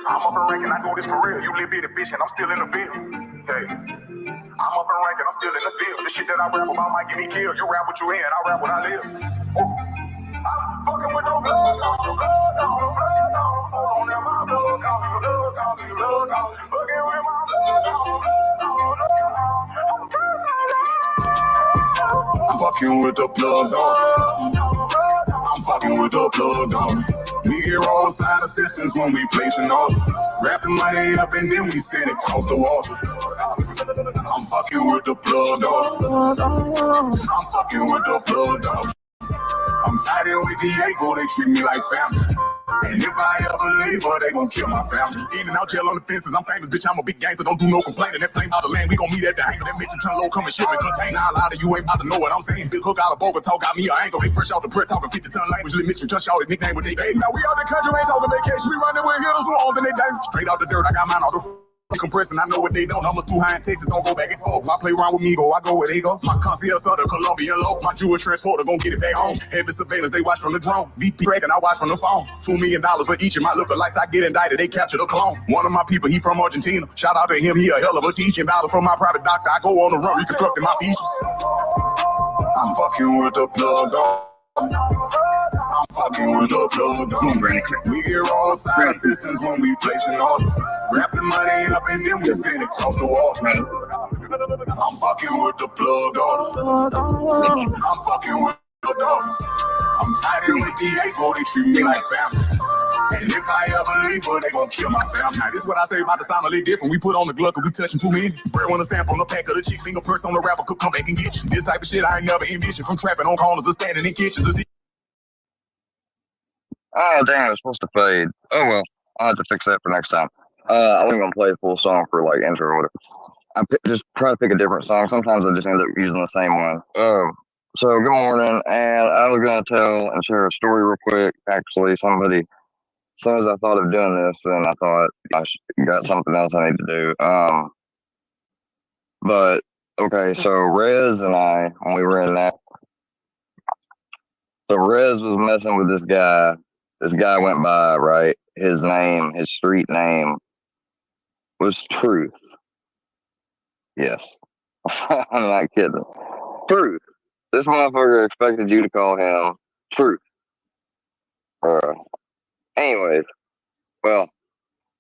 I'm up and ranking, I do this for real. You little bitty bitch, and I'm still in the field. Hey, I'm up and ranking, I'm still in the field. The shit that I rap about might get me killed. You rap what you in, I rap what I live. I'm fucking with no blood, no blood, no blood, no. Hold on, that's my blood, call me blood, call me blood, call me. Fucking with my blood, no blood, no blood, no. I'm fucking with the plug, dog. I'm fucking with the plug, dog. We get roadside assistance when we place an order. Wrap the money up and then we send it across the water. I'm fucking with the plug, dog. I'm fucking with the plug, dog. I'm siding with Diego, they treat me like family. And if I ever leave her, they gon' kill my family. In and out jail on the fences, I'm famous, bitch, I'm a big gangster, don't do no complaining. That plane out the land, we gon' meet at the hangar. That bitch turn low, come and ship and contain. Now a lot of you ain't about to know what I'm saying. Big hook out of Boca, talk got me an angle. They fresh out the press, talking 50-ton language. Little Mitchell, touch all his nickname with they baby. Now we out the country, ain't talking vacation. We running with hitters who own they dangerous. Straight out the dirt, I got mine out the compressing, I know what they don't. I'm a too high in Texas, don't go back and forth. I play around with me, go, I go where they go. My concierge son, the Colombian low. My Jewish transporter gon' get it back home. Heavy surveillance, they watch from the drone. VP tracking, I watch from the phone. $2 million for each of my lookalikes. I get indicted, they capture the clone. One of my people, he from Argentina. Shout out to him, he a hell of a teaching. Battle from my private doctor, I go on the run, reconstructing my features. I'm fucking with the plug, dog. I'm fucking with the plug, dog. We get roadside assistance when we place an order. Wrap the money up and then we send it across the water. I'm fucking with the plug, dog. I'm fucking with the dog. I'm siding with Diego, they treat me like family. And if I ever leave her, they gon' kill my family. Now, this is what I say about the sound a little different. We put on the glove cause we touching too many. Bread on the stamp on the back of the cheek. Fingerprints on the rapper could come back and get you. This type of shit I ain't never envisioned. From trapping on corners to standing in kitchens. Oh, damn, it's supposed to fade. Oh, well, I'll have to fix that for next time. I wasn't going to play a full song for, like, intro or whatever. Just try to pick a different song. Sometimes I just end up using the same one. So, good morning, and I was going to tell and share a story real quick. Actually, as soon as I thought of doing this, then I thought I got something else I need to do. But, okay, so Rez and I, when we were in that, so Rez was messing with this guy. This guy went by, right? His street name was Truth. Yes. I'm not kidding. Truth. This motherfucker expected you to call him Truth. Anyways, well,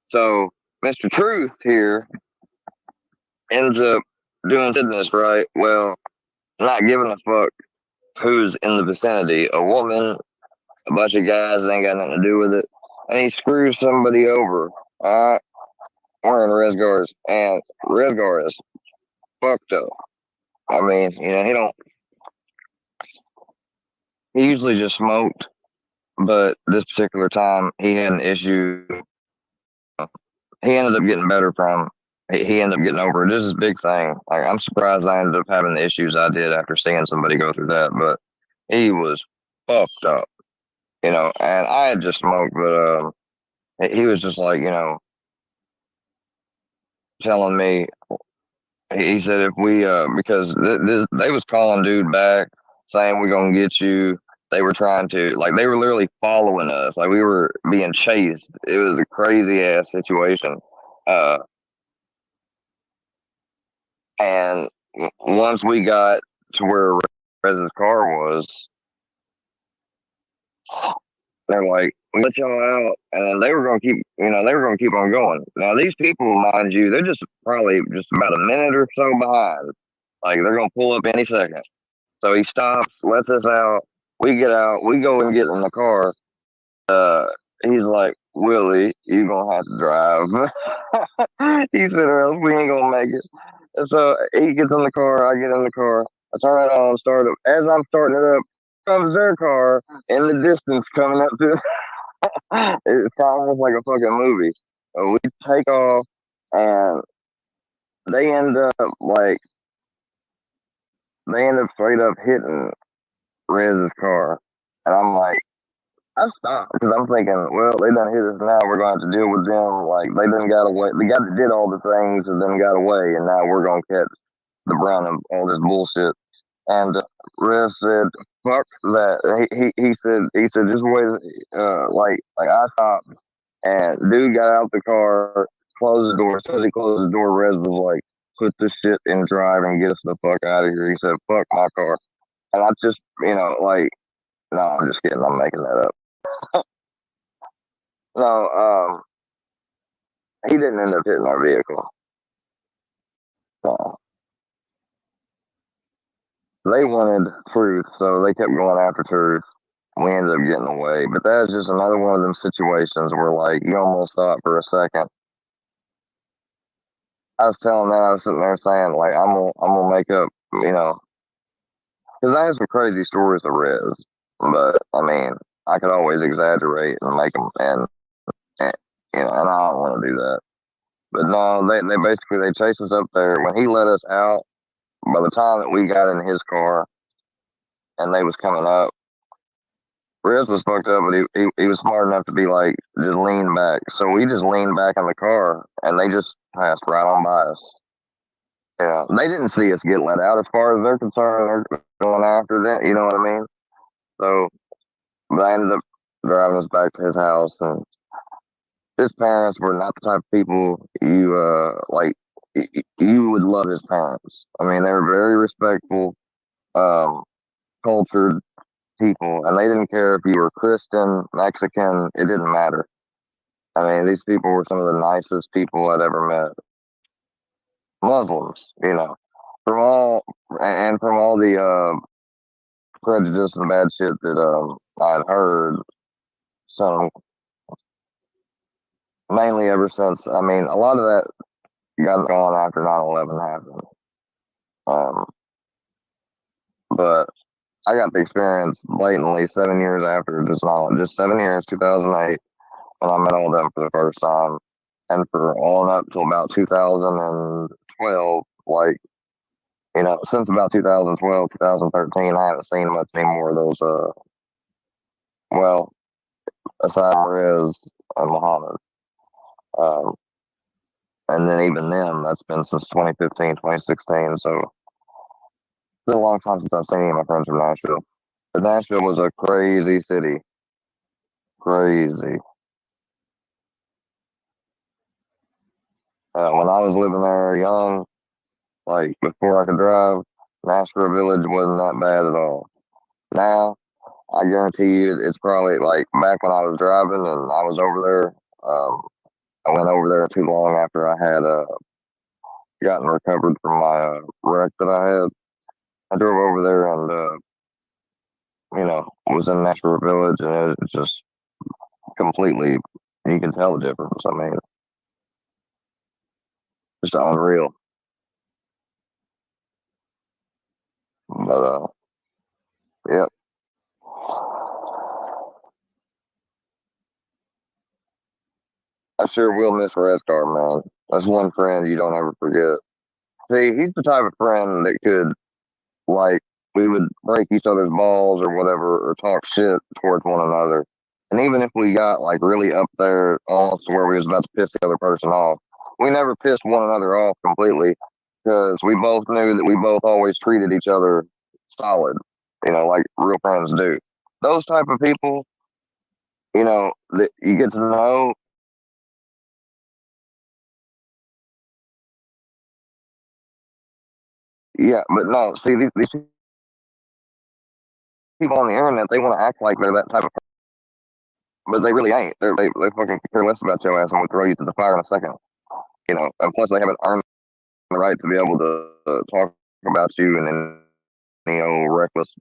so Mr. Truth here ends up doing this, right? Well, not giving a fuck who's in the vicinity. A woman, a bunch of guys that ain't got nothing to do with it. And he screws somebody over, alright? Wearing Resgars. And Resgar is fucked up. I mean, he usually just smoked, but this particular time he had an issue. He ended up getting better from. He ended up getting over it. This is a big thing. Like, I'm surprised I ended up having the issues I did after seeing somebody go through that. But he was fucked up, And I had just smoked, but he was just like, telling me. He said if we, because they was calling dude back saying we're gonna get you. They were trying to, like, they were literally following us, like we were being chased. It was a crazy ass situation. And once we got to where Rez's car was, they're like, "We let y'all out," and then they were gonna keep, on going. Now these people, mind you, they're just probably just about a minute or so behind. Like, they're gonna pull up any second. So he stops, lets us out. We get out, we go and get in the car. He's like, Willie, you gonna have to drive. He said, or else we ain't gonna make it. And so he gets in the car, I get in the car, I turn it on, start it. As I'm starting it up, comes their car in the distance coming up to it's almost like a fucking movie. We take off and they end up like they end up straight up hitting Rez's car. And I'm like, I stopped because I'm thinking, well, they done hit us now. We're going to have to deal with them. Like they done got away. The guy that did all the things and then got away, and now we're gonna catch the brunt of all this bullshit. And Riz said, "Fuck that." He said just wait. Like I stopped, and dude got out the car, closed the door. As soon as he closed the door, Riz was like, "Put this shit in drive and get us the fuck out of here." He said, "Fuck my car," and I just, like, no, I'm just kidding. I'm making that up. No, he didn't end up hitting our vehicle. No. They wanted truth, so they kept going after truth. We ended up getting away. But that's just another one of them situations where, like, you almost thought for a second. I was telling them, I was sitting there saying, like, I'm gonna make up, because I have some crazy stories to Riz, but I mean, I could always exaggerate and make them, and and I don't want to do that. But no, they basically they chased us up there. When he let us out, by the time that we got in his car and they was coming up, Riz was fucked up, but he was smart enough to be like, just lean back. So we just leaned back in the car and they just passed right on by us. Yeah, they didn't see us get let out as far as they're concerned. They're going after that, you know what I mean? So, but I ended up driving us back to his house, and his parents were not the type of people you like. You would love his parents. I mean, they were very respectful, um, cultured people, and they didn't care if you were Christian, Mexican. It didn't matter. I mean, these people were some of the nicest people I'd ever met. Muslims, from all and from all the prejudice and bad shit that I'd heard. Some mainly ever since. I mean, a lot of that got gone after 9/11 happened. Um, but I got the experience blatantly 7 years after, just 7 years, 2008, when I met all of them for the first time. And for all up till about 2012, like, since about 2012, 2013, I haven't seen much anymore of those, well, aside from Riz and Muhammad. Um, and then even them, that's been since 2015, 2016. So it's been a long time since I've seen any of my friends from Nashville. But Nashville was a crazy city. Crazy. When I was living there young, like before I could drive, Nashville Village wasn't that bad at all. Now, I guarantee you, it's probably like back when I was driving and I was over there. I went over there too long after I had gotten recovered from my wreck that I had. I drove over there and was in Nashville Village, and it's just completely. You can tell the difference. I mean, just unreal. But yeah, I sure will miss Restar, man. That's one friend you don't ever forget. See, he's the type of friend that could, like, we would break each other's balls or whatever, or talk shit towards one another. And even if we got like really up there, almost to where we was about to piss the other person off, we never pissed one another off completely because we both knew that we both always treated each other solid, like real friends do. Those type of people, that you get to know. Yeah, but no, see, these people on the internet, they want to act like they're that type of person, but they really ain't. They fucking care less about your ass and will throw you to the fire in a second. And plus they haven't earned the right to be able to talk about you and then, reckless,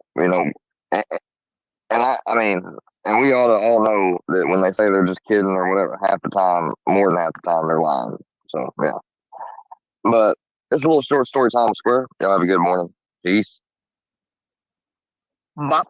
And I mean, and we ought to all know that when they say they're just kidding or whatever, half the time, more than half the time, they're lying. So yeah. But it's a little short story time, Square. Y'all have a good morning. Peace. Bop.